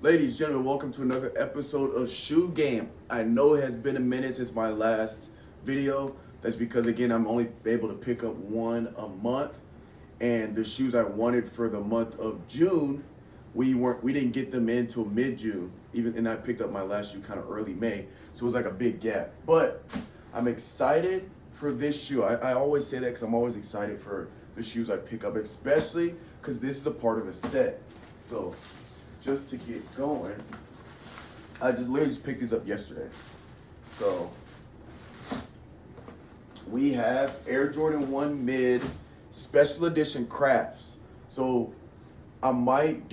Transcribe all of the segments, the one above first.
Ladies and gentlemen, welcome to another episode of Shoe Game. I know it has been a minute since my last video. That's because, again, I'm only able to pick up one a month. And the shoes I wanted for the month of June, we didn't get them in until mid-June. And I picked up my last shoe kind of early May. So it was like a big gap. But I'm excited for this shoe. I always say that because I'm always excited for the shoes I pick up, especially because this is a part of a set. So just to get going, I literally picked these up yesterday. So we have Air Jordan 1 Mid Special Edition Crafts. So I might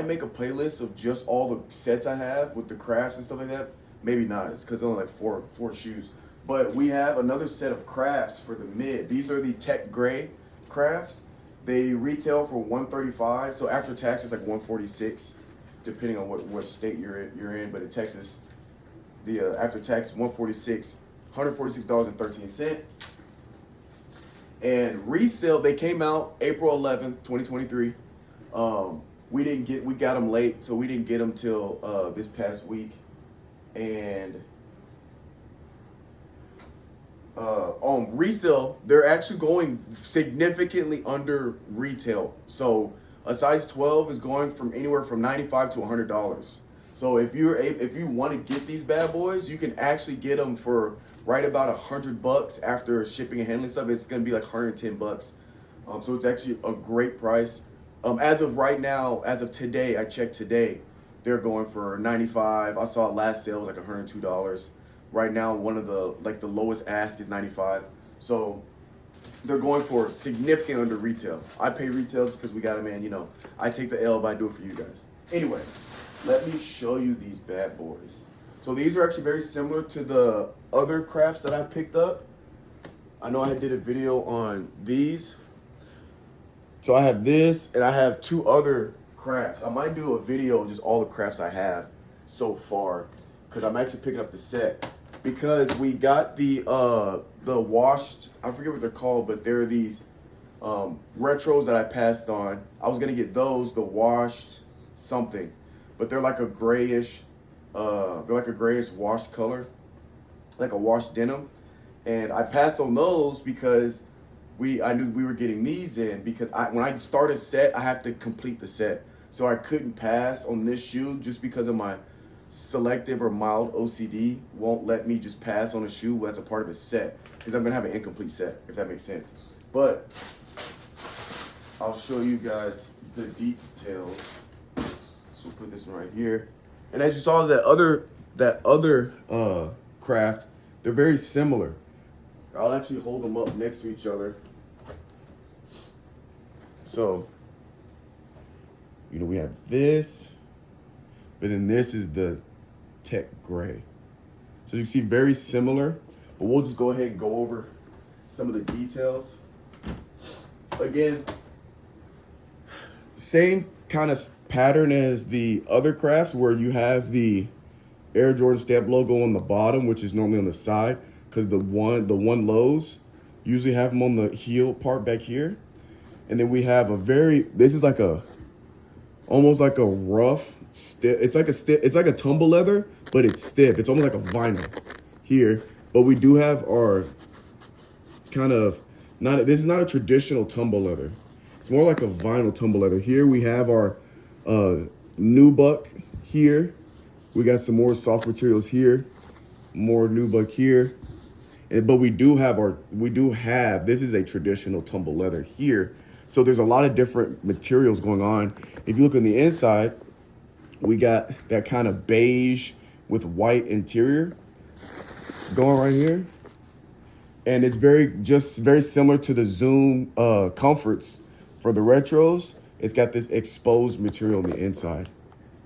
make a playlist of just all the sets I have with the crafts and stuff like that. Maybe not, it's because only like four shoes. But we have another set of crafts for the mid. These are the Tech Gray crafts. They retail for $135, so after tax it's like $146, depending on what state you're in. But in Texas, the after tax $146.13. And resale, they came out April 11th, 2023. We got them late, so we didn't get them till this past week. And on resale, they're actually going significantly under retail. So a size 12 is going from anywhere from $95 to $100. So if you want to get these bad boys, you can actually get them for right about $100 after shipping and handling stuff. It's gonna be like $110. So it's actually a great price. As of right now, as of today, I checked today, they're going for $95. I saw last sale was like $102. Right now, one of the lowest ask is $95. So they're going for significant under retail. I pay retail just because we got them in. You know, I take the L, but I do it for you guys. Anyway, let me show you these bad boys. So these are actually very similar to the other crafts that I picked up. I know I did a video on these. So I have this, and I have two other crafts. I might do a video of just all the crafts I have so far, because I'm actually picking up the set. Because we got the washed, I forget what they're called, but they're these retros that I passed on. I was gonna get those, the washed something, but they're like a grayish washed color, like a washed denim. And I passed on those because I knew we were getting these in, because when I start a set, I have to complete the set. So I couldn't pass on this shoe just because of my selective or mild OCD won't let me just pass on a shoe that's a part of a set, because I'm gonna have an incomplete set, if that makes sense. But I'll show you guys the details. So we'll put this one right here. And as you saw, that other craft, they're very similar. I'll actually hold them up next to each other. So, you know, we have this, but then this is the Tech Gray. So you see, very similar, but we'll just go ahead and go over some of the details. Again, same kind of pattern as the other crafts, where you have the Air Jordan stamp logo on the bottom, which is normally on the side, because the one lows usually have them on the heel part back here. And then we have this is like almost like a rough stiff. It's like a tumble leather, but it's stiff. It's almost like a vinyl here. But we do have our this is not a traditional tumble leather. It's more like a vinyl tumble leather. Here we have our nubuck here. We got some more soft materials here, more nubuck here. But we do have this is a traditional tumble leather here. So there's a lot of different materials going on. If you look on the inside, we got that kind of beige with white interior going right here. And it's very similar to the Zoom Comforts for the retros. It's got this exposed material on the inside,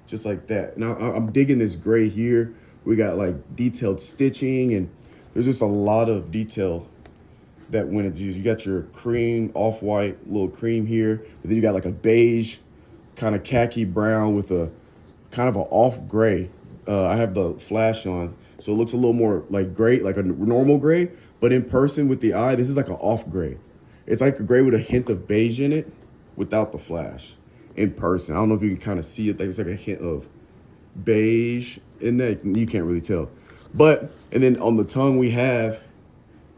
just like that. Now I'm digging this gray here. We got like detailed stitching, and there's just a lot of detail that went into these. You got your cream, off-white, little cream here, but then you got like a beige, kind of khaki brown with a kind of an off gray. I have the flash on, so it looks a little more like gray, like a normal gray, but in person with the eye, this is like an off gray. It's like a gray with a hint of beige in it without the flash in person. I don't know if you can kind of see it. It's like a hint of beige in that. You can't really tell. But, and then on the tongue we have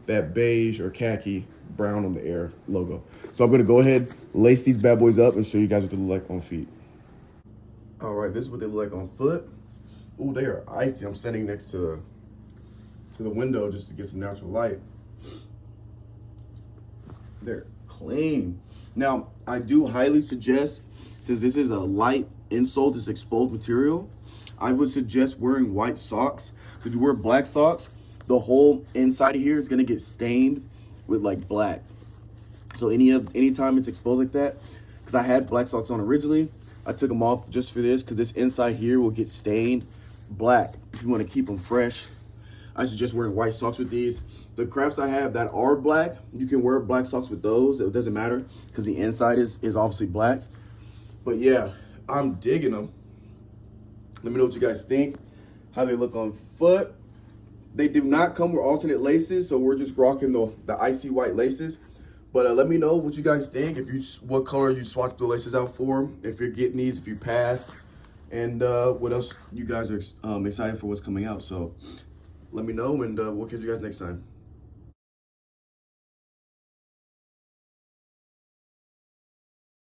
that beige or khaki brown on the Air logo. So I'm gonna go ahead, lace these bad boys up and show you guys what they look like on feet. All right, this is what they look like on foot. Ooh, they are icy. I'm standing next to the window just to get some natural light. They're clean. Now, I do highly suggest, since this is a light insole, this exposed material, I would suggest wearing white socks. If you wear black socks, the whole inside of here is gonna get stained with like black. So anytime it's exposed like that, because I had black socks on originally, I took them off just for this, because this inside here will get stained black. If you want to keep them fresh, I suggest wearing white socks with these. The crafts I have that are black, you can wear black socks with those. It doesn't matter, because the inside is obviously black. But yeah, I'm digging them. Let me know what you guys think, how they look on foot. They do not come with alternate laces, so we're just rocking the icy white laces. But let me know what you guys think, what color you swapped the laces out for, if you're getting these, if you passed, and what else you guys are excited for what's coming out. So let me know, and we'll catch you guys next time.